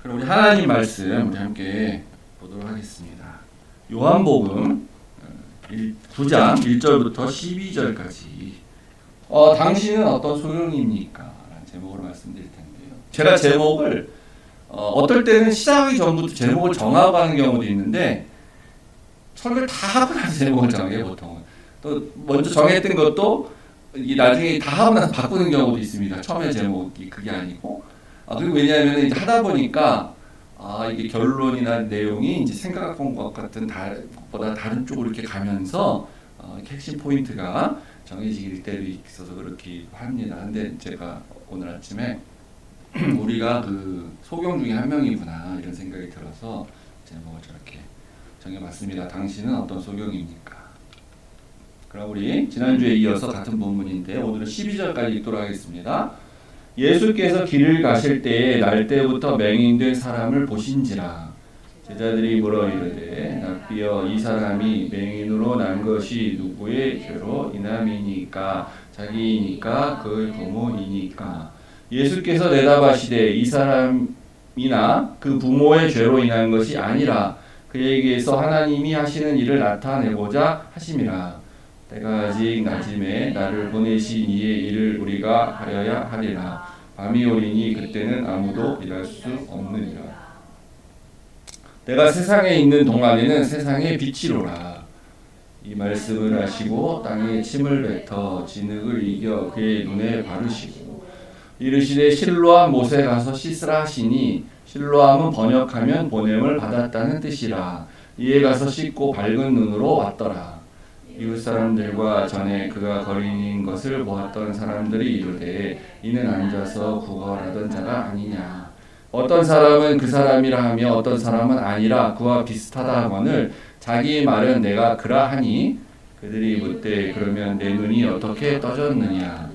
그럼 우리 하나님 말씀 우리 함께 보도록 하겠습니다. 요한복음 9장 1절부터 12절까지 당신은 어떤 소용입니까? 라는 제목으로 말씀드릴 텐데요. 제가 제목을 어떨 때는 시작하기 전부터 제목을 정하고 하는 경우도 있는데 설교를 다 하고 나서 제목을 정해요. 보통은 또 먼저 정했던 것도 나중에 다 하고 나서 바꾸는 경우도 있습니다. 처음에 제목이 그게 아니고 그리고 왜냐하면 이제 하다 보니까 이게 결론이나 내용이 이제 생각한 것 같은 것보다 다른 쪽으로 이렇게 가면서 핵심 포인트가 정해질 때도 있어서 그렇게 합니다. 근데 제가 오늘 아침에 우리가 그 소경 중에 한 명이구나 이런 생각이 들어서 제목을 저렇게 정해봤습니다. 당신은 어떤 소경입니까? 그럼 우리 지난주에 이어서 같은 본문인데 오늘은 12절까지 읽도록 하겠습니다. 예수께서 길을 가실 때에 날 때부터 맹인된 사람을 보신지라. 제자들이 물어 이르되 납비여 이 사람이 맹인으로 난 것이 누구의 죄로 인함이니까 자기이니까 그의 부모이니까. 예수께서 대답하시되 이 사람이나 그 부모의 죄로 인한 것이 아니라 그에게서 하나님이 하시는 일을 나타내고자 하심이라. 때가 아직 낮음에 나를 보내신 이의 일을 우리가 하려야 하리라. 밤이 오리니 그때는 아무도 일할 수 없느니라. 내가 세상에 있는 동안에는 세상의 빛이로라. 이 말씀을 하시고 땅에 침을 뱉어 진흙을 이겨 그의 눈에 바르시고 이르시되 실로암 못에 가서 씻으라 하시니 실로암은 번역하면 보냄을 받았다는 뜻이라. 이에 가서 씻고 밝은 눈으로 왔더라. 이웃 사람들과 전에 그가 거린인 것을 보았던 사람들이 이르되 이는 앉아서 구걸하던 자가 아니냐. 어떤 사람은 그 사람이라 하며 어떤 사람은 아니라 그와 비슷하다 하거늘 자기 말은 내가 그라하니 그들이 묻되 그러면 내 눈이 어떻게 떠졌느냐.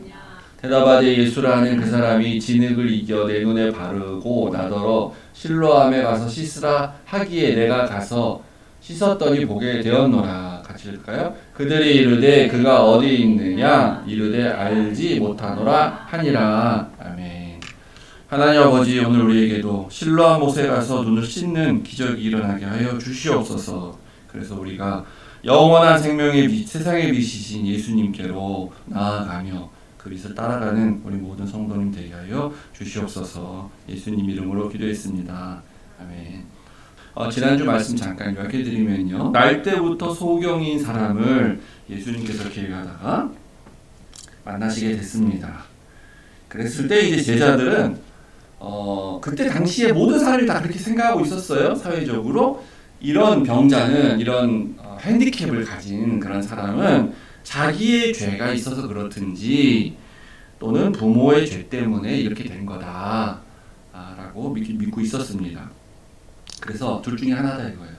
대답하되 예수라 하는 그 사람이 진흙을 이겨 내 눈에 바르고 나더러 실로암에 가서 씻으라 하기에 내가 가서 씻었더니 보게 되었노라. 같이 읽을까요? 그들이 이르되 그가 어디 있느냐 이르되 알지 못하노라 하니라. 아멘. 하나님 아버지, 오늘 우리에게도 실로암 못에 가서 눈을 씻는 기적이 일어나게 하여 주시옵소서. 그래서 우리가 영원한 생명의 빛, 세상의 빛이신 예수님께로 나아가며 그 빛을 따라가는 우리 모든 성도님 되게 하여 주시옵소서. 예수님 이름으로 기도했습니다. 아멘. 지난주 말씀 잠깐 요약해드리면요, 날 때부터 소경인 사람을 예수님께서 계획하다가 만나시게 됐습니다. 그랬을 때 이제 제자들은 그때 당시에 모든 사람이 다 그렇게 생각하고 있었어요. 사회적으로 이런 병자는, 이런 핸디캡을 가진 그런 사람은 자기의 죄가 있어서 그렇든지 또는 부모의 죄 때문에 이렇게 된 거다 라고 믿고 있었습니다. 그래서 둘 중에 하나다 이거예요.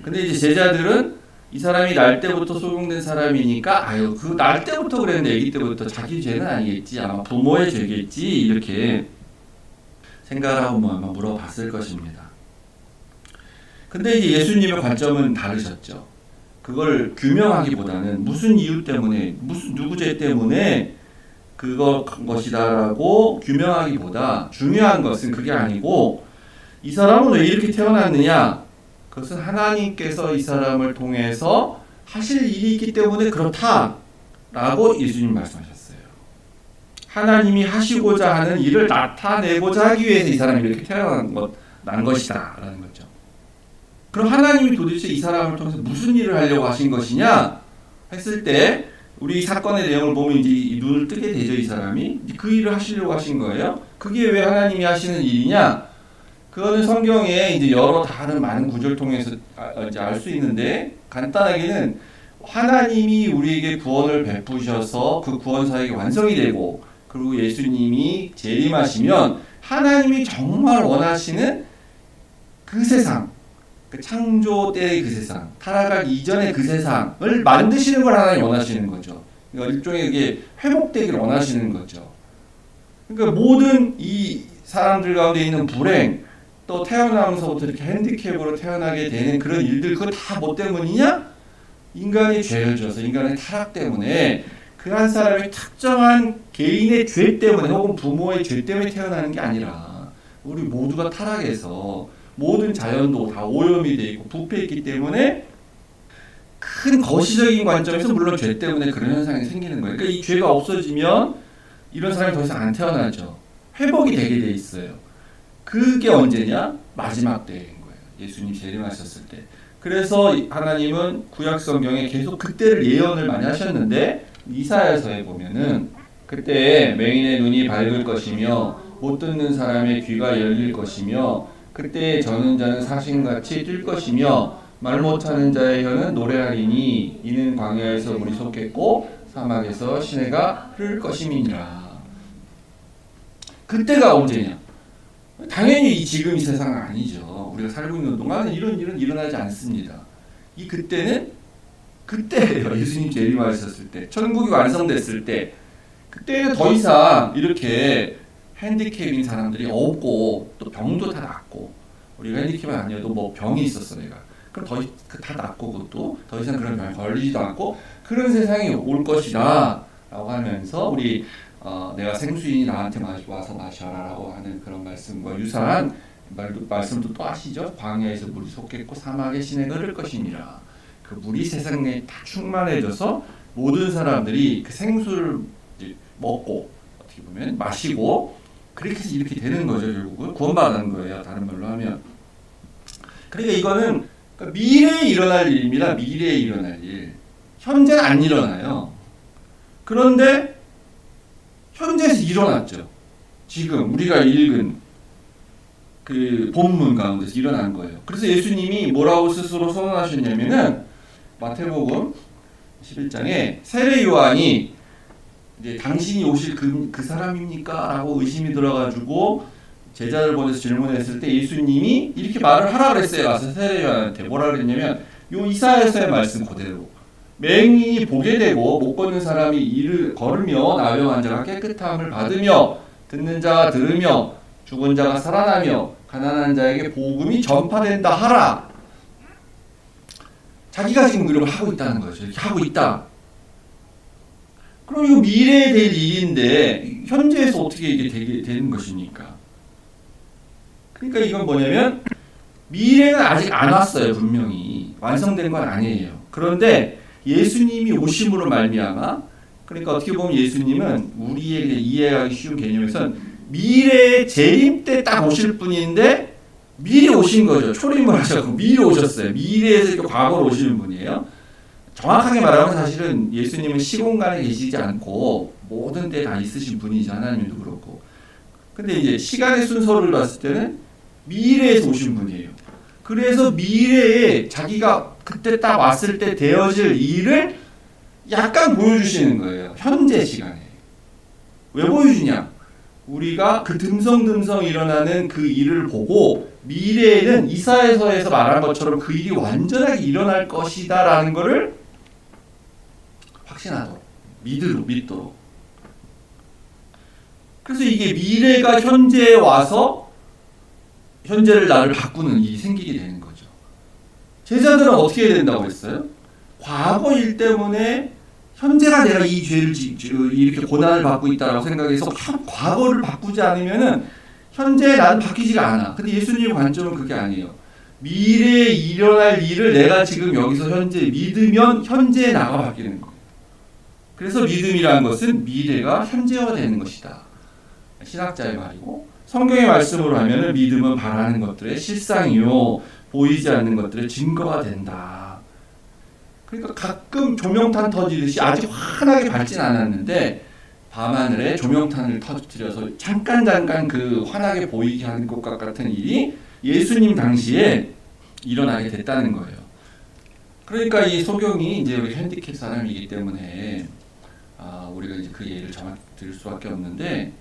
근데 이제 제자들은 이 사람이 날 때부터 소경된 사람이니까 그 날 때부터 그랬는데 아기 때부터 자기 죄는 아니겠지, 아마 부모의 죄겠지 이렇게 생각을 하고 아마 물어봤을 것입니다. 근데 이제 예수님의 관점은 다르셨죠. 그걸 규명하기보다는 무슨 이유 때문에, 무슨 누구 죄 때문에 그것이다라고 규명하기보다 중요한 것은 그게 아니고 이 사람은 왜 이렇게 태어났느냐? 그것은 하나님께서 이 사람을 통해서 하실 일이 있기 때문에 그렇다라고 예수님 말씀하셨어요. 하나님이 하시고자 하는 일을 나타내고자 하기 위해서 이 사람이 이렇게 태어난 것이다 라는 거죠. 그럼 하나님이 도대체 이 사람을 통해서 무슨 일을 하려고 하신 것이냐 했을 때 우리 사건의 내용을 보면 이제 눈을 뜨게 되죠. 이 사람이 그 일을 하시려고 하신 거예요. 그게 왜 하나님이 하시는 일이냐? 그거는 성경에 이제 여러 다른 많은 구절을 통해서 이제 알 수 있는데, 간단하게는 하나님이 우리에게 구원을 베푸셔서 그 구원 사역이 완성이 되고 그리고 예수님이 재림하시면 하나님이 정말 원하시는 그 세상, 그 창조 때의 그 세상, 타락하기 이전의 그 세상을 만드시는 걸 하나님 원하시는 거죠. 그러니까 일종의 이게 회복되기를 원하시는 거죠. 그러니까 모든 이 사람들 가운데 있는 불행, 또 태어나면서부터 이렇게 핸디캡으로 태어나게 되는 그런 일들, 그거 다 뭐 때문이냐? 인간이 죄를 져서, 인간의 타락 때문에, 그 한 사람의 특정한 개인의 죄 때문에 혹은 부모의 죄 때문에 태어나는 게 아니라 우리 모두가 타락해서 모든 자연도 다 오염이 돼 있고 부패했기 때문에 큰 거시적인 관점에서 물론 죄 때문에 그런 현상이 생기는 거예요. 그러니까 이 죄가 없어지면 이런 사람이 더 이상 안 태어나죠. 회복이 되게 돼 있어요. 그게 언제냐? 마지막 때인 거예요. 예수님 재림하셨을 때. 그래서 하나님은 구약 성경에 계속 그때를 예언을 많이 하셨는데 이사야서에 보면은 그때 맹인의 눈이 밝을 것이며 못 듣는 사람의 귀가 열릴 것이며 그때 저는 자는 사신같이 뛸 것이며 말 못하는 자의 혀는 노래하리니 이는 광야에서 물이 솟겠고 사막에서 시내가 흐를 것임이니라. 그때가 언제냐? 당연히 지금 이 세상은 아니죠. 우리가 살고 있는 동안은 이런 일은 일어나지 않습니다. 이 그때는 그때예요. 예수님 재림하셨을 때, 천국이 완성됐을 때, 그때는 더 이상 이렇게 핸디캡인 사람들이 없고 또 병도 다 낫고, 우리가 핸디캡은 아니어도 뭐 병이 있었어 내가. 그럼 다 낫고 그것도 더 이상 그런 병에 걸리지도 않고 그런 세상이 올 것이다 라고 하면서 우리 내가 생수인이 나한테 와서 마셔라라고 하는 그런 말씀과 유사한 말씀도 또 하시죠. 광야에서 물이 솟겠고 사막의 시내가 흐를 것이니라. 그 물이 세상에 다 충만해져서 모든 사람들이 그 생수를 먹고 어떻게 보면 마시고 그렇게 해서 이렇게 되는 거죠. 결국은 구원받는 거예요. 다른 말로 하면. 그러니까 이거는 미래에 일어날 일입니다. 미래에 일어날 일. 현재는 안 일어나요. 그런데 현재에서 일어났죠. 지금 우리가 읽은 그 본문 가운데서 일어난 거예요. 그래서 예수님이 뭐라고 스스로 선언하셨냐면은 마태복음 11장에 세례 요한이 이제 당신이 오실 그 사람입니까? 라고 의심이 들어가지고 제자를 보내서 질문했을 때 예수님이 이렇게 말을 하라 그랬어요. 가서 세례 요한한테 뭐라 그랬냐면 요 이사야서의 말씀 그대로 맹인이 보게 되고 못 걷는 사람이 이를 걸으며 나병 환자가 깨끗함을 받으며 듣는 자가 들으며 죽은 자가 살아나며 가난한 자에게 복음이 전파된다 하라. 자기가 지금 이걸 하고 있다는 거죠. 이렇게 하고 있다. 그럼 이거 미래에 될 일인데 현재에서 어떻게 이게 되는 것입니까? 그러니까 이건 뭐냐면 미래는 아직 안 왔어요. 분명히 완성된 건 아니에요. 그런데 예수님이 오심으로 말미암아 그러니까 어떻게 보면 예수님은 우리에게 이해하기 쉬운 개념에선 미래의 재림 때 딱 오실 분인데 미리 오신 거죠. 초림을 하셨고 미리 오셨어요. 미래에서 과거로 오시는 분이에요. 정확하게 말하면 사실은 예수님은 시공간에 계시지 않고 모든 때 다 있으신 분이죠. 하나님도 그렇고. 근데 이제 시간의 순서를 봤을 때는 미래에서 오신 분이에요. 그래서 미래에 자기가 그때 딱 왔을 때 되어질 일을 약간 보여주시는 거예요. 현재 시간에. 왜 보여주냐? 우리가 그 듬성듬성 일어나는 그 일을 보고 미래에는 이사야서에서 말한 것처럼 그 일이 완전하게 일어날 것이다 라는 것을 확신하도록 믿도록. 그래서 이게 미래가 현재에 와서 현재를 나를 바꾸는 일이 생기게 되는 거죠. 제자들은 어떻게 해야 된다고 했어요? 과거 일 때문에 현재가 내가 이 죄를 이렇게 고난을 받고 있다라고 생각해서 과거를 바꾸지 않으면은 현재 나는 바뀌지가 않아. 근데 예수님의 관점은 그게 아니에요. 미래에 일어날 일을 내가 지금 여기서 현재 믿으면 현재의 나가 바뀌는 거예요. 그래서 믿음이라는 것은 미래가 현재화되는 것이다. 신학자의 말이고 성경의 말씀으로 하면은 믿음은 바라는 것들의 실상이요 보이지 않는 것들의 증거가 된다. 그러니까 가끔 조명탄 터지듯이 아직 환하게 밝진 않았는데 밤하늘에 조명탄을 터뜨려서 잠깐 그 환하게 보이게 하는 것과 같은 일이 예수님 당시에 일어나게 됐다는 거예요. 그러니까 이 소경이 이제 우리 핸디캡 사람이기 때문에 우리가 이제 그 예를 정확히 드릴 수밖에 없는데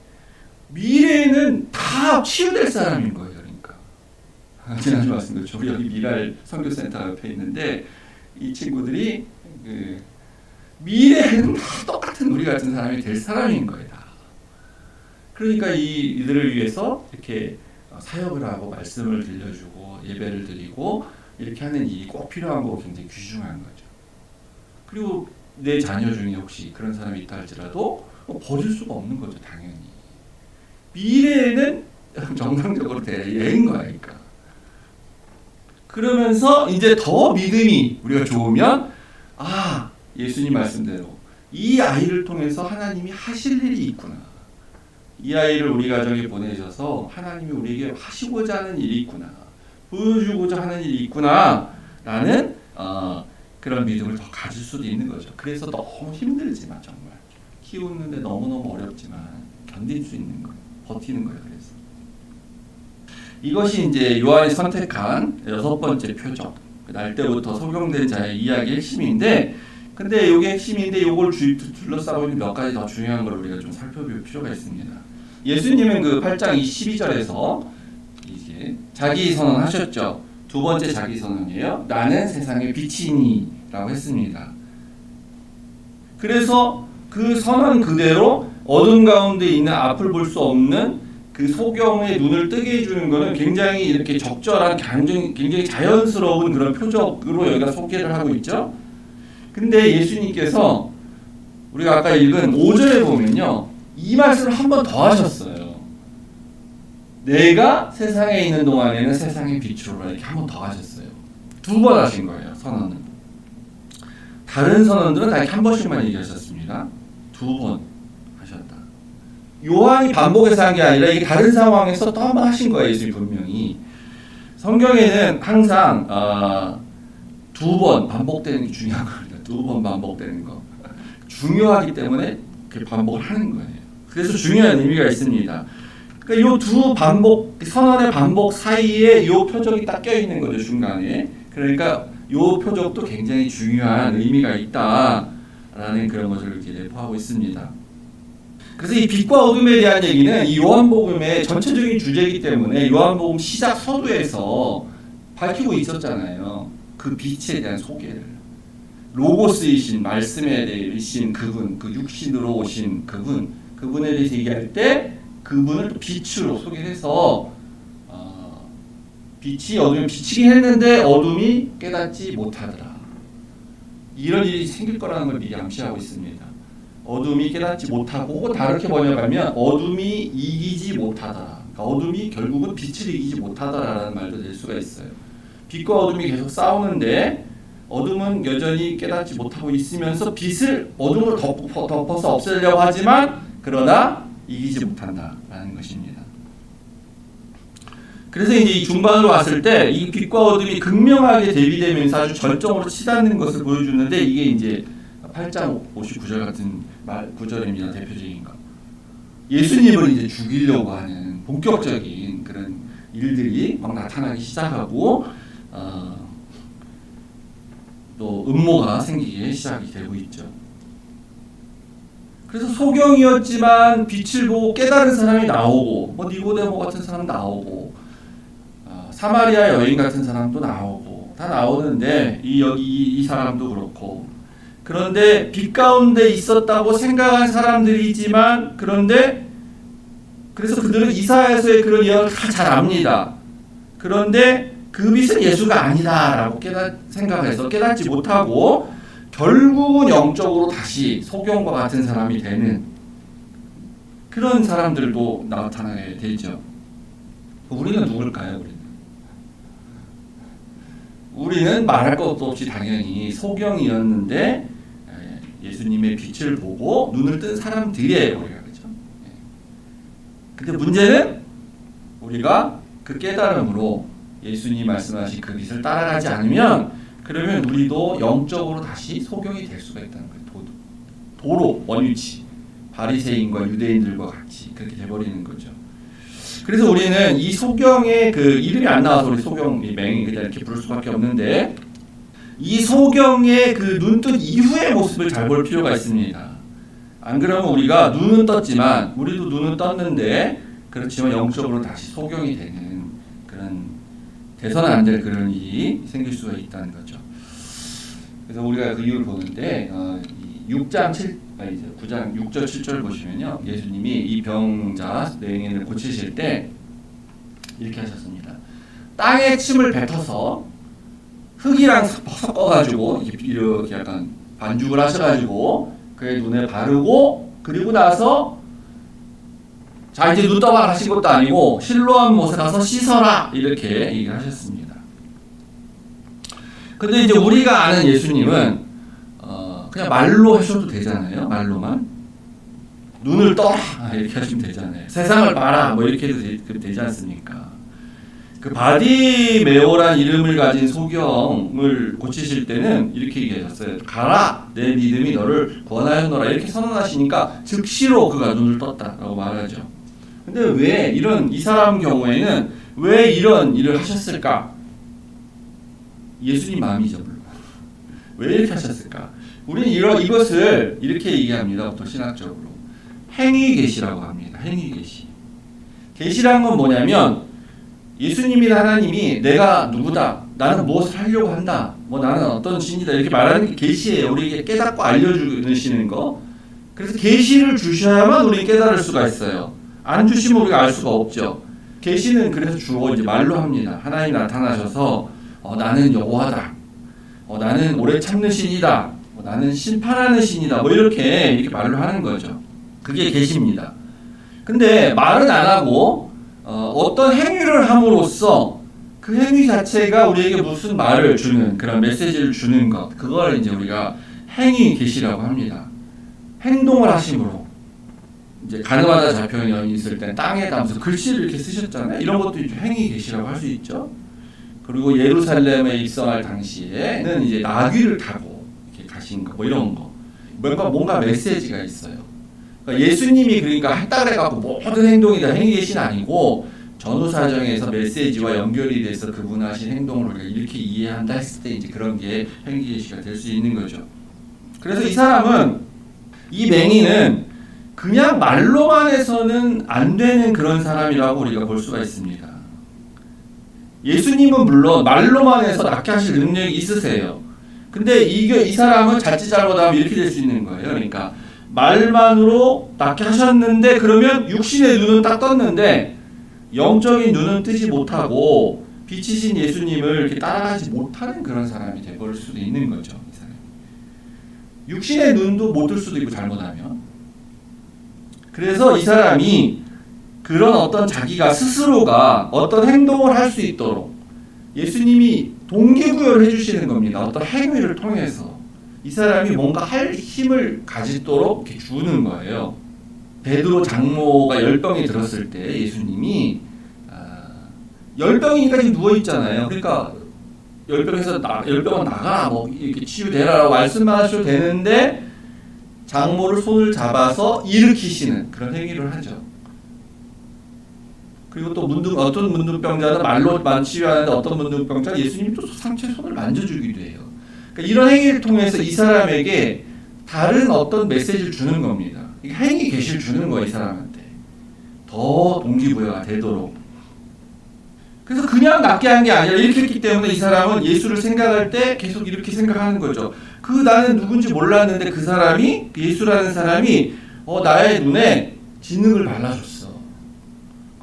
미래에는 다 치유될 사람인 거예요. 그러니까 지난주 말씀드렸죠. 우리 여기 미랄 선교센터 옆에 있는데 이 친구들이 미래에는 다 똑같은 우리 같은 사람이 될 사람인 거예요. 다. 그러니까 이들을 위해서 이렇게 사역을 하고 말씀을 들려주고 예배를 드리고 이렇게 하는 일이 꼭 필요한 거고 굉장히 귀중한 거죠. 그리고 내 자녀 중에 혹시 그런 사람이 있다 할지라도 버릴 수가 없는 거죠. 당연히. 미래에는 정상적으로 되는 거니까. 그러면서 이제 더 믿음이 우리가 좋으면 예수님 말씀대로 이 아이를 통해서 하나님이 하실 일이 있구나. 이 아이를 우리 가정에 보내셔서 하나님이 우리에게 하시고자 하는 일이 있구나. 보여주고자 하는 일이 있구나. 라는 그런 믿음을 더 가질 수도 있는 거죠. 그래서 너무 힘들지만 정말 키우는데 너무너무 어렵지만 견딜 수 있는 거예요. 버티는 거예요. 그래서 이것이 이제 요한이 선택한 6번째 표적. 날 때부터 소경된 자의 이야기의 핵심인데, 근데 이게 핵심인데 이걸 둘러싸고 있는 몇 가지 더 중요한 걸 우리가 좀 살펴볼 필요가 있습니다. 예수님은 그 8장 12절에서 이제 자기 선언하셨죠. 두 번째 자기 선언이에요. 나는 세상의 빛이니라고 했습니다. 그래서 그 선언 그대로 어둠 가운데 있는 앞을 볼 수 없는 그 소경의 눈을 뜨게 해주는 것은 굉장히 이렇게 적절한 굉장히 자연스러운 그런 표적으로 여기가 소개를 하고 있죠. 근데 예수님께서 우리가 아까 읽은 5절에 보면요, 이 말씀을 한 번 더 하셨어요. 내가 세상에 있는 동안에는 세상의 빛으로라, 이렇게 한 번 더 하셨어요. 2번 하신 거예요, 선언은. 다른 선언들은 다 한 번씩만 얘기하셨습니다. 2번 하셨다. 요한이 반복해서 한 게 아니라 이게 다른 상황에서 또 한 번 하신 거예요, 예수님 분명히. 성경에는 항상 2번 반복되는 게 중요한 겁니다. 2번 반복되는 거. 중요하기 때문에 그 반복을 하는 거예요. 그래서 중요한 의미가 있습니다. 그러니까 이 두 반복, 선언의 반복 사이에 이 표적이 딱 껴있는 거죠, 중간에. 그러니까 이 표적도 굉장히 중요한 의미가 있다라는 그런 것을 이렇게 내포하고 있습니다. 그래서 이 빛과 어둠에 대한 얘기는 이 요한복음의 전체적인 주제이기 때문에 요한복음 시작 서두에서 밝히고 있었잖아요. 그 빛에 대한 소개를. 로고스이신 말씀에 대해신 그분, 그 육신으로 오신 그분에 대해서 얘기할 때 그분을 또 빛으로 소개해서 빛이 어둠이 비치긴 했는데 어둠이 깨닫지 못하더라. 이런 일이 생길 거라는 걸 미리 암시하고 있습니다. 어둠이 깨닫지 못하고, 혹은 다르게 번역하면 어둠이 이기지 못하더라. 그러니까 어둠이 결국은 빛을 이기지 못하더라라는 말도 될 수가 있어요. 빛과 어둠이 계속 싸우는데 어둠은 여전히 깨닫지 못하고 있으면서 빛을 어둠으로 덮어서 없애려고 하지만 그러나 이기지 못한다라는 것입니다. 그래서 이제 이 중반으로 왔을 때 이 빛과 어둠이 극명하게 대비되면서 아주 절정으로 치닫는 것을 보여주는데, 이게 이제 8장 59절 같은 구절입니다. 대표적인 거. 예수님을 이제 죽이려고 하는 본격적인 그런 일들이 막 나타나기 시작하고 또 음모가 생기기 시작이 되고 있죠. 그래서 소경이었지만 빛을 보고 깨달은 사람이 나오고, 뭐 니고데모 같은 사람 나오고, 사마리아 여인 같은 사람도 나오고, 다 나오는데 이 사람도 그렇고, 그런데 빛 가운데 있었다고 생각한 사람들이지만, 그런데 그래서 그들은 이사야서의 그런 이야기를 다 잘 압니다. 그런데 그 빛은 예수가 아니다라고 생각해서 깨닫지 못하고 결국은 영적으로 다시 소경과 같은 사람이 되는 그런 사람들도 나타나게 되죠. 우리는 누굴까요? 우리는 말할 것도 없이 당연히 소경이었는데 예수님의 빛을 보고 눈을 뜬 사람들이에요, 우리가. 그렇죠? 근데 문제는 우리가 그 깨달음으로 예수님이 말씀하신 그 빛을 따라가지 않으면, 그러면 우리도 영적으로 다시 소경이 될 수가 있다는 거예요. 도로 원위치, 바리새인과 유대인들과 같이 그렇게 돼버리는 거죠. 그래서 우리는 이 소경의 그 이름이 안 나와서 우리 소경 맹이 그냥 이렇게 부를 수밖에 없는데, 이 소경의 그 눈뜬 이후의 모습을 잘 볼 필요가 있습니다. 안 그러면 우리가 눈은 떴지만, 우리도 눈은 떴는데 그렇지만 영적으로 다시 소경이 되는 그런 돼서는 안 될 그런 일이 생길 수가 있다는 거죠. 그래서 우리가 그 이유를 보는데 9장 6절 7절 보시면요, 예수님이 이 병자 뇌행인을 고치실 때 이렇게 하셨습니다. 땅에 침을 뱉어서 흙이랑 섞어가지고 이렇게 약간 반죽을 하셔가지고 그의 눈에 바르고, 그리고 나서 자, 이제 눈 떠봐 하신 것도 아니고 실로암 못에 가서 씻어라 이렇게 얘기를 하셨습니다. 근데 이제 우리가 아는 예수님은 그냥 말로 하셔도 되잖아요. 말로만 눈을 떠라 이렇게 하시면 되잖아요. 세상을 봐라 뭐 이렇게 해도 되지 않습니까? 그 바디메오란 이름을 가진 소경을 고치실 때는 이렇게 얘기하셨어요. 가라, 내 믿음이 너를 구원하였노라 이렇게 선언하시니까 즉시로 그가 눈을 떴다라고 말하죠. 근데 왜 이 사람 경우에는 왜 이런 일을 하셨을까? 예수님 마음이죠, 물론. 왜 이렇게 하셨을까? 우리는 이것을 이렇게 얘기합니다. 또 신학적으로 행위 계시라고 합니다. 행위 계시. 계시란 건 뭐냐면 예수님이나 하나님이 내가 누구다, 나는 무엇을 하려고 한다, 뭐 나는 어떤 신이다 이렇게 말하는 게 계시예요. 우리에게 깨닫고 알려주시는 거. 그래서 계시를 주셔야만 우리 깨달을 수가 있어요. 안 주시면 우리가 알 수가 없죠. 계시는 그래서 주로 이제 말로 합니다. 하나님 나타나셔서 나는 여호와다, 나는 오래 참는 신이다, 나는 심판하는 신이다, 뭐 이렇게 말로 하는 거죠. 그게 계시입니다. 근데 말은 안 하고 어떤 행위를 함으로써 그 행위 자체가 우리에게 무슨 말을 주는 그런 메시지를 주는 것, 그걸 이제 우리가 행위 계시라고 합니다. 행동을 하심으로. 이제 가늠하다 잡혀온 여인이 있을 때 땅에다 무슨 글씨를 이렇게 쓰셨잖아요. 이런 것도 이제 행위 계시라고 할 수 있죠. 그리고 예루살렘에 입성할 당시에는 이제 나귀를 타고 이렇게 가신 거, 뭐 이런 거. 뭔가 메시지가 있어요. 그러니까 예수님이 그러니까 했다 그래갖고 모든 행동이 다 행위 계시는 아니고 전후 사정에서 메시지와 연결이 돼서 그분 하신 행동을 우리가 이렇게 이해한다 했을 때 이제 그런 게 행위 계시가 될 수 있는 거죠. 그래서 이 사람은, 이 맹인은 그냥 말로만 해서는 안 되는 그런 사람이라고 우리가 볼 수가 있습니다. 예수님은 물론 말로만 해서 낫게 하실 능력이 있으세요. 근데 이 사람은 자칫 잘못하면 이렇게 될 수 있는 거예요. 그러니까 말만으로 낫게 하셨는데 그러면 육신의 눈은 딱 떴는데 영적인 눈은 뜨지 못하고 빛이신 예수님을 이렇게 따라가지 못하는 그런 사람이 되버릴 수도 있는 거죠. 이 사람이. 육신의 눈도 못 뜰 수도 있고 잘못하면. 그래서 이 사람이 그런 어떤 자기가 스스로가 어떤 행동을 할 수 있도록 예수님이 동기부여를 해주시는 겁니다. 어떤 행위를 통해서 이 사람이 뭔가 할 힘을 가지도록 이렇게 주는 거예요. 베드로 장모가 열병이 들었을 때 예수님이 열병이니까 지금 누워 있잖아요. 그러니까 열병은 나가라, 뭐 이렇게 치유되라라고 말씀만 하셔도 되는데 장모를 손을 잡아서 일으키시는 그런 행위를 하죠. 그리고 또 어떤 문둥병자는 말로만 치유하는데 어떤 문둥병자는 예수님이 또 상처에 손을 만져주기도 해요. 그러니까 이런 행위를 통해서 이 사람에게 다른 어떤 메시지를 주는 겁니다. 행위 계시를 주는 거예요, 이 사람한테. 더 동기부여가 되도록. 그래서 그냥 낫게 한 게 아니라 이렇게 했기 때문에 이 사람은 예수를 생각할 때 계속 이렇게 생각하는 거죠. 나는 누군지 몰랐는데 그 사람이, 예수라는 사람이 나의 눈에 진흙을 발라줬어.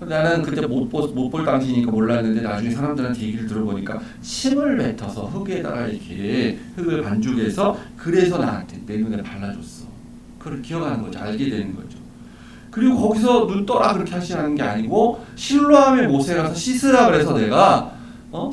나는 그때 못 볼 당시니까 몰랐는데 나중에 사람들한테 얘기를 들어보니까 침을 뱉어서 흙에다가 이렇게 흙을 반죽해서 그래서 나한테 내 눈에 발라줬어. 그걸 기억하는 거죠. 알게 되는 거죠. 그리고 거기서 눈 떠라 그렇게 하시는 게 아니고 실로암의 못에 가서 씻으라 그래서 내가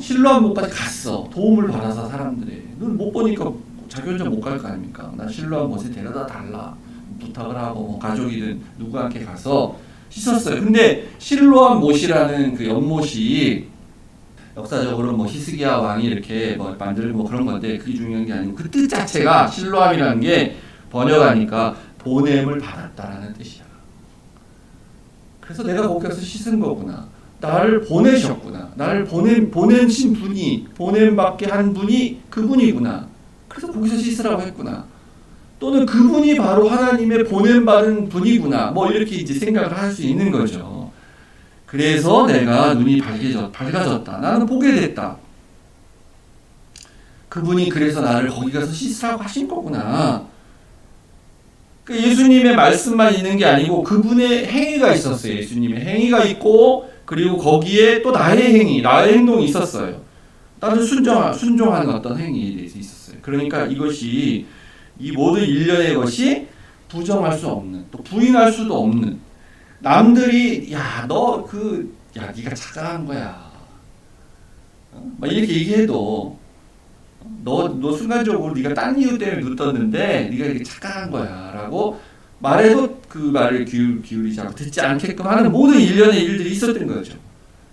실로암 못까지 갔어. 도움을 받아서 사람들이. 눈 못 보니까 자기 혼자 못 갈 거 아닙니까? 나 실로암 못에 데려다 달라 부탁을 하고 뭐 가족이든 누구와 함께 가서 씻었어요. 근데 실로암 못이라는 그 연못이 역사적으로 뭐 히스기야 왕이 이렇게 뭐 만들고 뭐 그런 건데 그게 중요한 게 아니고 그 뜻 자체가 실로암이라는 게 번역하니까 보냄을 받았다라는 뜻이야. 그래서 내가 거기 가서 씻은 거구나. 나를 보내셨구나. 나를 보내신 분이, 보냄받게 한 분이 그분이구나. 그래서 거기서 씻으라고 했구나. 또는 그분이 바로 하나님의 보냄받은 분이구나. 뭐 이렇게 이제 생각을 할 수 있는 거죠. 그래서 내가 눈이 밝아졌다. 나는 보게 됐다. 그분이 그래서 나를 거기 가서 씻으라고 하신 거구나. 예수님의 말씀만 있는 게 아니고 그분의 행위가 있었어요. 예수님의 행위가 있고 그리고 거기에 또 나의 행위, 나의 행동이 있었어요. 나는 순종하는 어떤 행위에 대해서 있었어요. 그러니까 이것이 이 모든 일련의 것이 부정할 수 없는, 또 부인할 수도 없는 남들이 네가 착각한 거야. 막 이렇게 얘기해도 너 순간적으로 네가 딴 이유 때문에 눈떴는데 네가 이렇게 착각한 거야라고 말해도 그 말을 기울이지 않고 듣지 않게끔 하는 모든 일련의 일들이 있었던 거죠.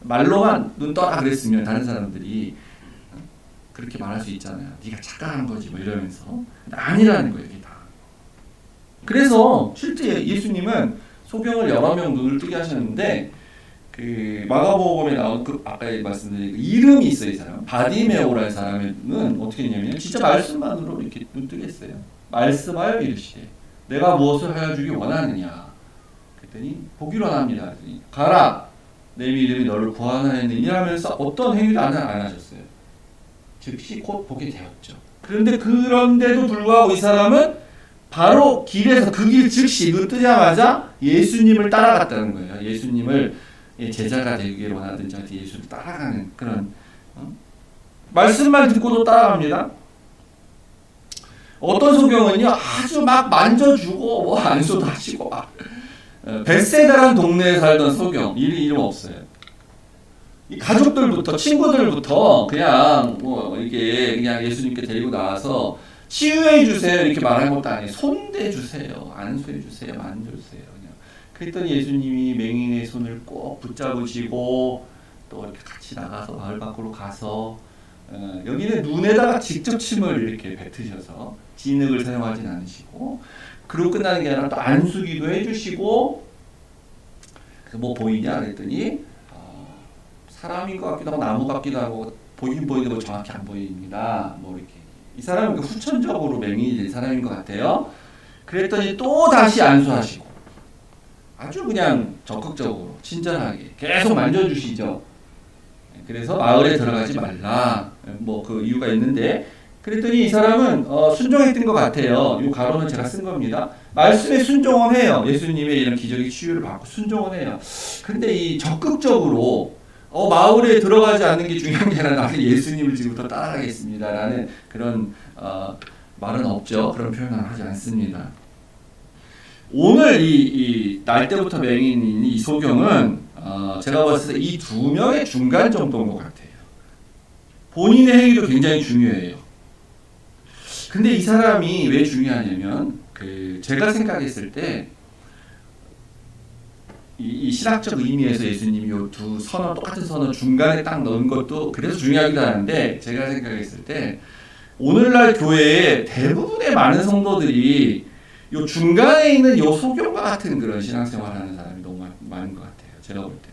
말로만 눈 떠라 그랬으면 다른 사람들이 그렇게 말할 수 있잖아요. 네가 착각한 거지 뭐 이러면서. 아니라는 거예요, 이게 다. 그래서 실제 예수님은 소경을 여러 명 눈을 뜨게 하셨는데 그 마가복음에 나온 그 아까 말씀드린 그 이름이 있어요, 이 사람. 바디메오라는 사람은 어떻게 했냐면 진짜 말씀만으로 이렇게 눈 뜨게 했어요. 말씀하여 이르시되 내가 무엇을 하여 주기 원하느냐. 그랬더니 보기로 합니다. 그랬더니 가라 내 믿음이 너를 구원하였느니 하면서 어떤 행위도 안 하셨어요. 즉시 곧 보게 되었죠. 그런데도 불구하고 이 사람은 바로 길에서 그 길 즉시 눈 뜨자마자 예수님을 따라갔다는 거예요. 예수님을 제자가 되기를 원하던 자한테 예수를 따라가는 그런 말씀만 듣고도 따라갑니다. 어떤 소경은요 아주 막 만져주고 뭐 안수도 하시고 막 벳세다라는 동네에 살던 소경 이름 없어요. 이 가족들부터 친구들부터 그냥 뭐 이게 그냥 예수님께 데리고 나와서 치유해 주세요 이렇게 말하는 것도 아니에요. 손대 주세요, 안수해 주세요, 만져주세요. 그냥 그랬더니 예수님이 맹인의 손을 꼭 붙잡으시고 또 이렇게 같이 나가서 마을 밖으로 가서 여기는 눈에다가 직접 침을 이렇게 뱉으셔서 진흙을 사용하진 않으시고 그러고 끝나는 게 아니라 또 안수기도 해주시고 뭐 보이냐 그랬더니 사람인 것 같기도 하고 나무 같기도 하고 보이긴 보이는데 뭐 정확히 안 보입니다. 뭐 이렇게 이 사람은 후천적으로 맹인이 된 사람인 것 같아요. 그랬더니 또 다시 안수하시고 아주 그냥 적극적으로 친절하게 계속 만져주시죠. 그래서 마을에 들어가지 말라. 뭐 그 이유가 있는데 그랬더니 이 사람은 순종했던 것 같아요. 이 가로는 제가 쓴 겁니다. 말씀에 순종은 해요. 예수님의 이런 기적의 치유를 받고 순종은 해요. 그런데 이 적극적으로 마을에 들어가지 않는 게 중요한 게 아니라 나는 예수님을 지금부터 따라가겠습니다라는 그런 말은 없죠. 그런 표현은 하지 않습니다. 오늘 이 날 때부터 맹인인 이 소경은 제가 봤을 때 이 두 명의 중간 정도인 것 같아요. 본인의 행위도 굉장히 중요해요. 근데 이 사람이 왜 중요하냐면 제가 생각했을 때 이 신학적 의미에서 예수님이 이 두 선언 똑같은 선언 중간에 딱 넣은 것도 그래서 중요하기도 하는데 제가 생각했을 때 오늘날 교회에 대부분의 많은 성도들이 요 중간에 있는 요 소경과 같은 그런 신앙생활하는 사람이 너무 많은 것 같아요. 제가 볼 때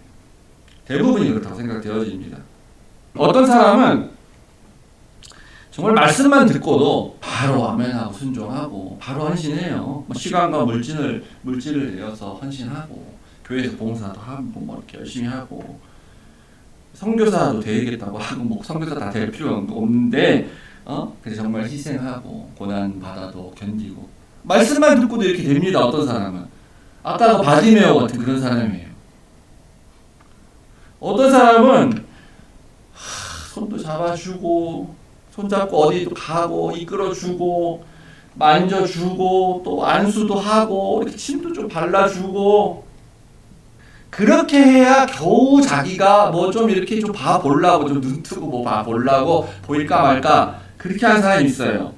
대부분이 그렇다고 생각되어집니다. 어떤 사람은 정말 말씀만 듣고도 바로 아멘하고 순종하고 바로 헌신해요. 뭐 시간과 물질을 내어서 헌신하고 교회에서 봉사도 하고 뭐 이렇게 열심히 하고 선교사도 되겠다고 하고 뭐 선교사 다 될 필요는 없는데 그래서 정말 희생하고 고난 받아도 견디고 말씀만 듣고도 이렇게 됩니다. 어떤 사람은 아까 바디메오 같은 그런 사람이에요. 어떤 사람은 손도 잡아주고 손잡고 어디도 가고 이끌어주고 만져주고 또 안수도 하고 이렇게 침도 좀 발라주고 그렇게 해야 겨우 자기가 뭐 좀 이렇게 좀 봐보려고 좀 눈 뜨고 뭐 봐보려고 보일까 말까 그렇게 하는 사람이 있어요.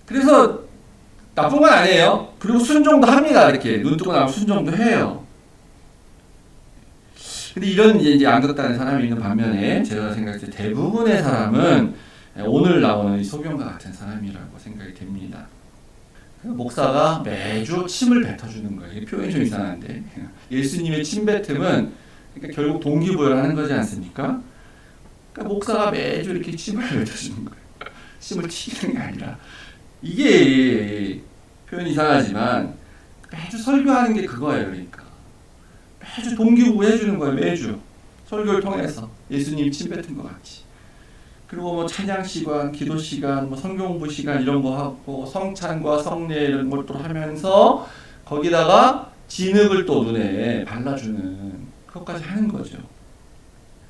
그래서 나쁜 건 아니에요. 그리고 순종도 합니다. 이렇게 눈 뜨고 나면 순종도 해요. 근데 이런 이제 안 그렇다는 사람이 있는 반면에 제가 생각할 때 대부분의 사람은 오늘 나오는 이 소경과 같은 사람이라고 생각이 됩니다. 목사가 매주 침을 뱉어주는 거예요. 표현이 좀 이상한데 예수님의 침 뱉음은 그러니까 결국 동기부여를 하는 거지 않습니까? 그러니까 목사가 매주 이렇게 침을 뱉어주는 거예요. 침을 튀기는 게 아니라 이게 표현이 이상하지만 매주 설교하는 게 그거예요. 그러니까 매주 동기부여 해주는 거예요. 매주 설교를 통해서 예수님 침 뱉은 것 같이. 그리고 뭐 찬양 시간, 기도 시간, 뭐 성경 공부 시간 이런 거 하고 성찬과 성례 이런 것도 하면서 거기다가 진흙을 또 눈에 발라주는 그것까지 하는 거죠.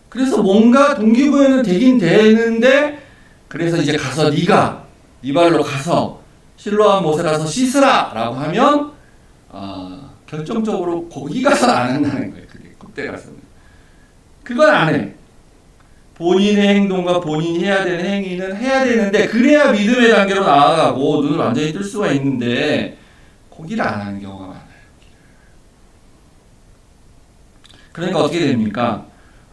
그래서 뭔가 동기부여는 되긴 되는데 그래서 이제 가서 네가 네 발로 가서 실로암 못에 가서 씻으라 라고 하면 결정적으로 거기 가서 안 한다는 거예요. 그때 가서는 그건 안 해. 본인의 행동과 본인이 해야 되는 행위는 해야 되는데 그래야 믿음의 단계로 나아가고 눈을 완전히 뜰 수가 있는데 거기를 안 하는 경우가 많아요. 그러니까 어떻게 됩니까?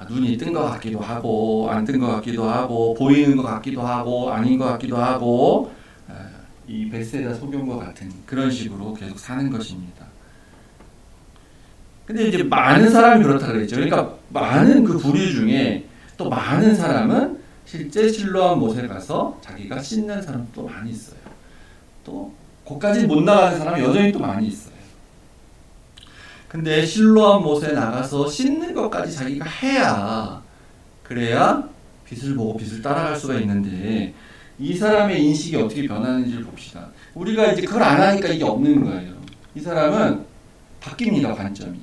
눈이 뜬 것 같기도 하고 안 뜬 것 같기도 하고 보이는 것 같기도 하고 아닌 것 같기도 하고 이 벳세다 소경과 같은 그런 식으로 계속 사는 것입니다. 근데 이제 많은 사람이 그렇다 그랬죠. 그러니까 많은 그 부류 중에 또 많은 사람은 실제 실로암 못에 가서 자기가 씻는 사람도 많이 있어요. 또 거기까지 못 나가는 사람이 여전히 또 많이 있어요. 근데 실로암 못에 나가서 씻는 것까지 자기가 해야 그래야 빛을 보고 빛을 따라갈 수가 있는데 이 사람의 인식이 어떻게 변하는지를 봅시다. 우리가 이제 그걸 안 하니까 이게 없는 거예요. 이 사람은 바뀝니다, 관점이.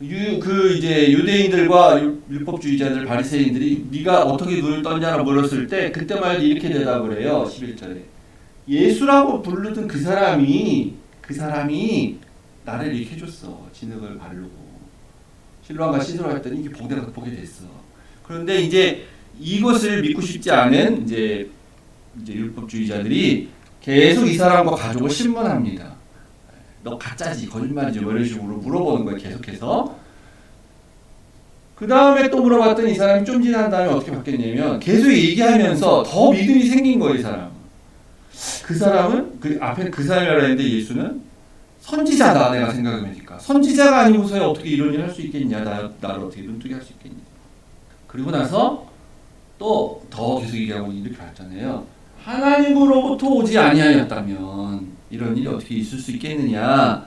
이제 유대인들과 율법주의자들 바리새인들이 네가 어떻게 눈을 떴냐고 물었을 때 그때 말 이렇게 대답을 해요. 11절에 예수라고 부르던 그 사람이 나를 이렇게 해줬어. 진흙을 바르고 실로암과 씻으러 갔더니 이게 내가 보게 됐어. 그런데 이제 이것을 믿고 싶지 않은 이제 율법주의자들이 계속 이 사람과 가족을 신문합니다. 너 가짜지, 거짓말이지, 뭐 이런 식으로 물어보는 거예요. 계속해서. 그 다음에 또 물어봤더니 이 사람이 좀 지난 다음에 어떻게 바뀌었냐면 계속 얘기하면서 더 믿음이 생긴 거예요. 이 사람. 그 사람은 앞에 그 사람이라고 했는데 예수는 선지자다 내가 생각해보니까 선지자가 아니고서야 어떻게 이런 일 할 수 있겠냐, 나를 어떻게 눈뜨게 할 수 있겠냐. 그리고 나서 또 더 계속 얘기하고 이렇게 봤잖아요. 하나님으로부터 오지 아니하였다면 이런 일이 어떻게 있을 수 있겠느냐.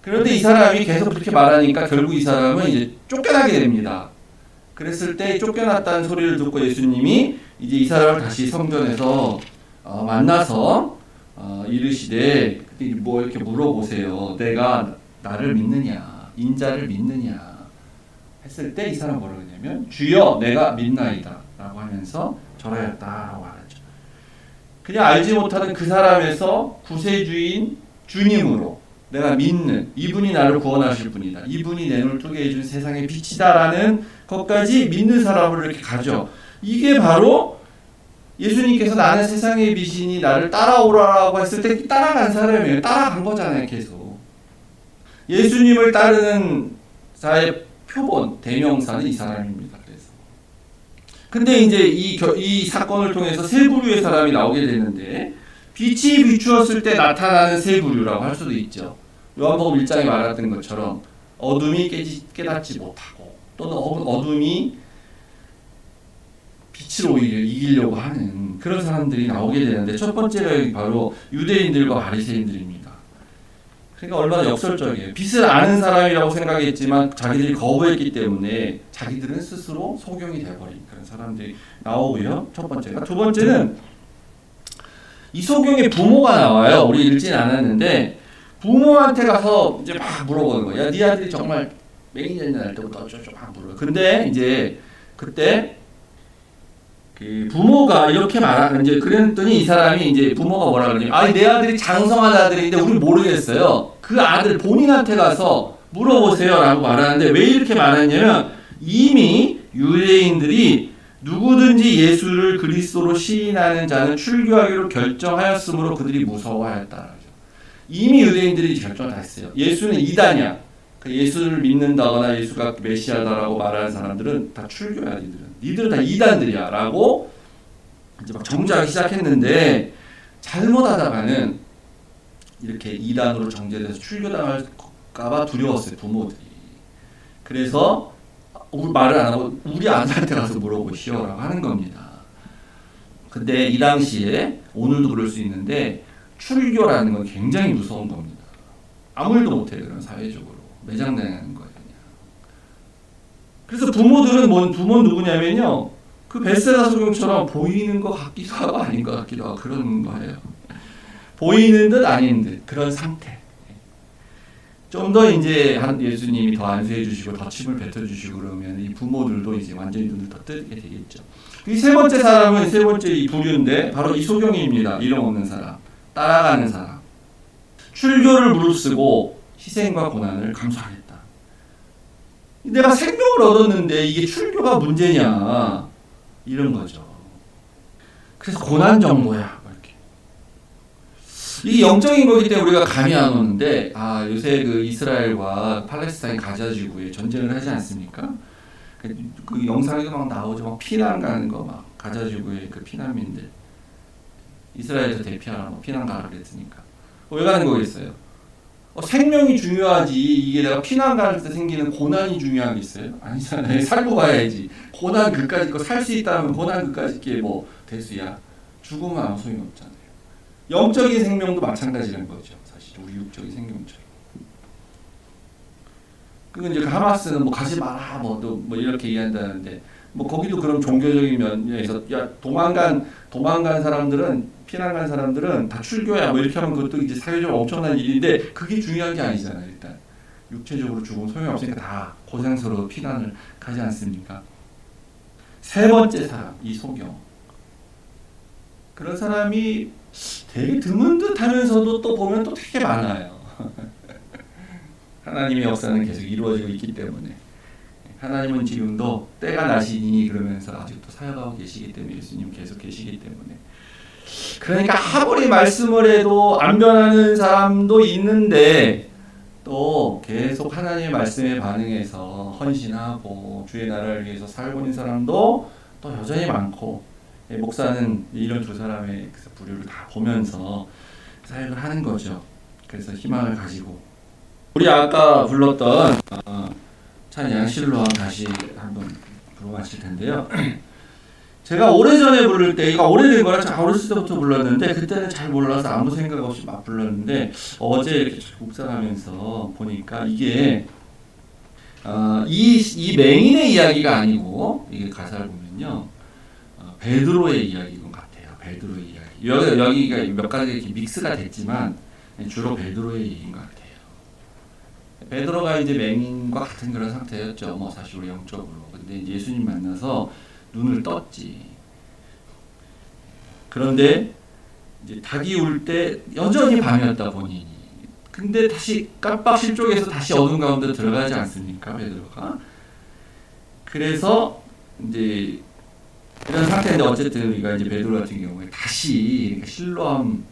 그런데 이 사람이 계속 그렇게 말하니까 결국 이 사람은 이제 쫓겨나게 됩니다. 그랬을 때 쫓겨났다는 소리를 듣고 예수님이 이제 이 사람을 다시 성전에서 만나서 이르시되 뭐 이렇게 물어보세요. 내가 나를 믿느냐, 인자를 믿느냐 했을 때 이 사람 뭐라고 했냐면 주여 내가 믿나이다 라고 하면서 절하였다라고 말하죠. 그냥 알지 못하는 그 사람에서 구세주인 주님으로 내가 믿는 이분이 나를 구원하실 분이다. 이분이 내 눈을 뜨게 해준 세상의 빛이다라는 것까지 믿는 사람으로 이렇게 가죠. 이게 바로 예수님께서 나는 세상의 빛이니 나를 따라오라고 했을 때 따라간 사람이에요. 따라간 거잖아요. 계속. 예수님을 따르는 자의 표본, 대명사는 이 사람입니다. 그래서. 근데 이제 이 사건을 통해서 세 부류의 사람이 나오게 되는데 빛이 비추었을 때 나타나는 세 부류라고 할 수도 있죠. 요한복음 1장에 말했던 것처럼 어둠이 깨닫지 못하고 또는 어둠이 빛을 오히려 이기려고 하는 그런 사람들이 나오게 되는데 첫 번째가 바로 유대인들과 바리새인들입니다. 그러니까 얼마나 역설적이에요. 빛을 아는 사람이라고 생각했지만 자기들이 거부했기 때문에 자기들은 스스로 소경이 되어버린 그런 사람들이 나오고요. 첫 번째가. 두 번째는 이 소경의 부모가 나와요. 우리 읽진 않았는데 부모한테 가서 이제 막 물어보는 거예요. 야, 네 아들이 정말 맹인이냐 할 때부터 어쩌고 막 물어요. 근데 이제 그때 그 부모가 이렇게 말하는 이제 그랬더니 이 사람이 이제 부모가 뭐라 그러냐면 아니 내 아들이 장성한 아들인데 우리 모르겠어요. 그 아들 본인한테 가서 물어보세요라고 말하는데 왜 이렇게 말했냐면 이미 유대인들이 누구든지 예수를 그리스도로 시인하는 자는 출교하기로 결정하였으므로 그들이 무서워하였다. 이미 유대인들이 결정을 다 했어요. 예수는 이단이야. 예수를 믿는다거나 예수가 메시아다라고 말하는 사람들은 다 출교야. 니들은 다 이단들이야 라고 이제 막 정죄하기 시작했는데 잘못하다가는 이렇게 이단으로 정죄돼서 출교당할까봐 두려웠어요. 부모들이. 그래서 우리 말을 안 하고 우리 아들한테 가서 물어보시오라고 하는 겁니다. 근데 이 당시에 오늘도 그럴 수 있는데 출교라는 건 굉장히 무서운 겁니다. 아무 일도 못해요. 그런 사회적으로 매장당하는 거예요. 그냥. 그래서 부모들은 부모는 누구냐면요, 그 벳세다 소경처럼 보이는 것 같기도 하고 아닌 것 같기도 하고 그런 거예요. 보이는 듯 아닌 듯 그런 상태. 좀 더 이제 예수님이 더 안수해 주시고 더 침을 뱉어 주시고 그러면 이 부모들도 이제 완전히 눈을 더 뜨게 되겠죠. 이 세 번째 사람은 세 번째 이 부류인데 바로 이 소경입니다. 이름 없는 사람, 따라가는 사람. 출교를 무릅쓰고 희생과 고난을 감수하겠다. 내가 생명을 얻었는데 이게 출교가 문제냐, 이런 거죠. 그래서 고난 정도야. 이게 영적인 거기 때문에 우리가 감이 안 오는데, 요새 그 이스라엘과 팔레스타인 가자 지구에 전쟁을 하지 않습니까? 그 영상에도 막 나오죠. 막 피난 가는 거, 막 가자 지구의 그 피난민들, 이스라엘에서 대피하라, 뭐 피난 가라 그랬으니까. 왜 가는 거겠어요? 생명이 중요하지, 이게 내가 피난 갈 때 생기는 고난이 중요한 게 있어요? 아니잖아요. 살고 가야지. 고난 그까짓 거 살 수 있다면 고난 그까짓 게 뭐 대수야. 죽으면 아무 소용 없잖아요. 영적인 생명도 마찬가지라는 거죠. 사실 우리 육적인 생명처럼. 그건 이제 하마스는 뭐 가지 마라, 뭐 이렇게 얘기한다는데, 뭐 거기도 그런 종교적인 면에서, 야, 도망간 사람들은, 피난 간 사람들은 다 출교야, 뭐 이렇게 하면 그것도 이제 사회적으로 엄청난 일인데, 그게 중요한 게 아니잖아요. 일단 육체적으로 죽으면 소용이 없으니까 다 고생스러워 피난을 가지 않습니까? 세 번째 사람, 이 소경. 그런 사람이 되게 드문 듯 하면서도 또 보면 또 되게 많아요. 하나님의 역사는 계속 이루어지고 있기 때문에, 하나님은 지금도 때가 나시니 그러면서 아직도 사역하고 계시기 때문에, 예수님 계속 계시기 때문에. 그러니까 아무리 말씀을 해도 안 변하는 사람도 있는데, 또 계속 하나님의 말씀에 반응해서 헌신하고 주의 나라를 위해서 살고 있는 사람도 또 여전히 많고, 목사는 이런 두 사람의 부류를 다 보면서 사역을 하는 거죠. 그래서 희망을 가지고, 우리 아까 불렀던 찬양 실로암 다시 한번 불러마칠 텐데요. 제가 오래전에 부를 때, 이거 오래된 거라 제가 어렸을 때부터 불렀는데, 그때는 잘 몰라서 아무 생각 없이 막 불렀는데, 어제 이렇게 묵상하면서 보니까 이게 이 맹인의 이야기가 아니고, 이게 가사를 보면요, 베드로의 이야기인 것 같아요. 베드로의 이야기. 여기가 몇 가지 이렇게 믹스가 됐지만 주로 베드로의 얘기인 것 같아요. 베드로가 이제 맹인과 같은 그런 상태였죠. 뭐 사실 우리 영적으로. 근데 예수님 만나서 눈을 떴지. 그런데 이제 닭이 울 때 여전히 밤이었다 본인이. 근데 다시 깜빡 실족해서 다시 어둠 가운데 들어가지 않습니까, 베드로가? 그래서 이제 이런 상태인데, 어쨌든 우리가 이제 베드로 같은 경우에 다시 실로암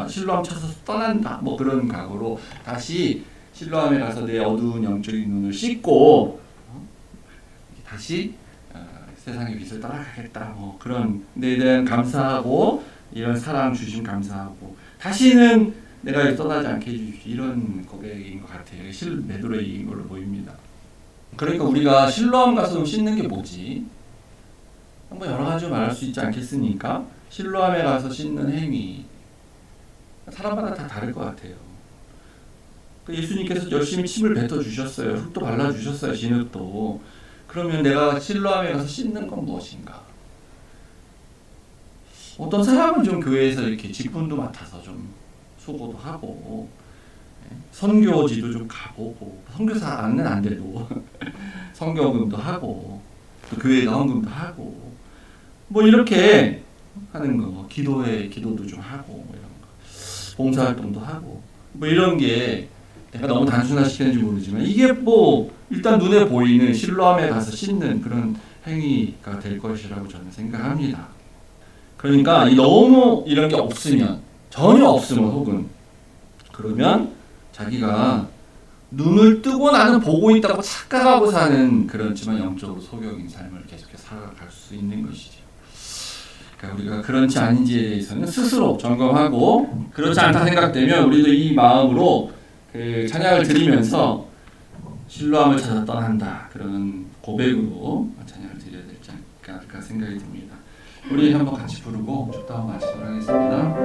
실로암 쳐서 떠난다, 뭐 그런 각오로 다시 실로암에 가서 내 어두운 영적인 눈을 씻고 다시 세상의 빛을 따라가겠다, 뭐 그런 데에 대한 감사하고, 이런 사랑 주심 감사하고, 다시는 내가 떠나지 않게 해주십시오, 이런 고백인 것 같아요. 베드로의 얘기인 걸로 보입니다. 그러니까 우리가 실로암 가서 씻는 게 뭐지? 뭐 여러 가지 말할 수 있지 않겠습니까? 실로암에 가서 씻는 행위, 사람마다 다 다를 것 같아요. 예수님께서 열심히 침을 뱉어 주셨어요. 흙도 발라 주셨어요. 진흙도. 그러면 내가 실로암에 가서 씻는 건 무엇인가? 어떤 사람은 좀 교회에서 이렇게 직분도 맡아서 좀 수고도 하고, 선교지도 좀 가보고, 선교사는 안 돼도 선교금도 하고, 또 교회에 헌금도 하고, 뭐 이렇게 하는 거, 기도도 좀 하고, 뭐 이런 거, 봉사활동도 하고, 뭐 이런 게 내가 너무 단순화시키는지 모르지만, 이게 뭐 일단 눈에 보이는 실로암에 가서 씻는 그런 행위가 될 것이라고 저는 생각합니다. 그러니까 너무 이런 게 없으면, 전혀 없으면, 혹은 그러면 자기가 눈을 뜨고 나는 보고 있다고 착각하고 사는, 그렇지만 영적으로 소경인 삶을 계속해서 살아갈 수 있는 것이죠. 그러니까 우리가 그런지 아닌지에 대해서는 스스로 점검하고, 그렇지 않다 생각되면 우리도 이 마음으로 그 찬양을 드리면서 실로암을 찾아 떠난다, 그런 고백으로 찬양을 드려야 되지 않을까 생각이 듭니다. 우리 한번 같이 부르고 축도하고 마치도록 하겠습니다.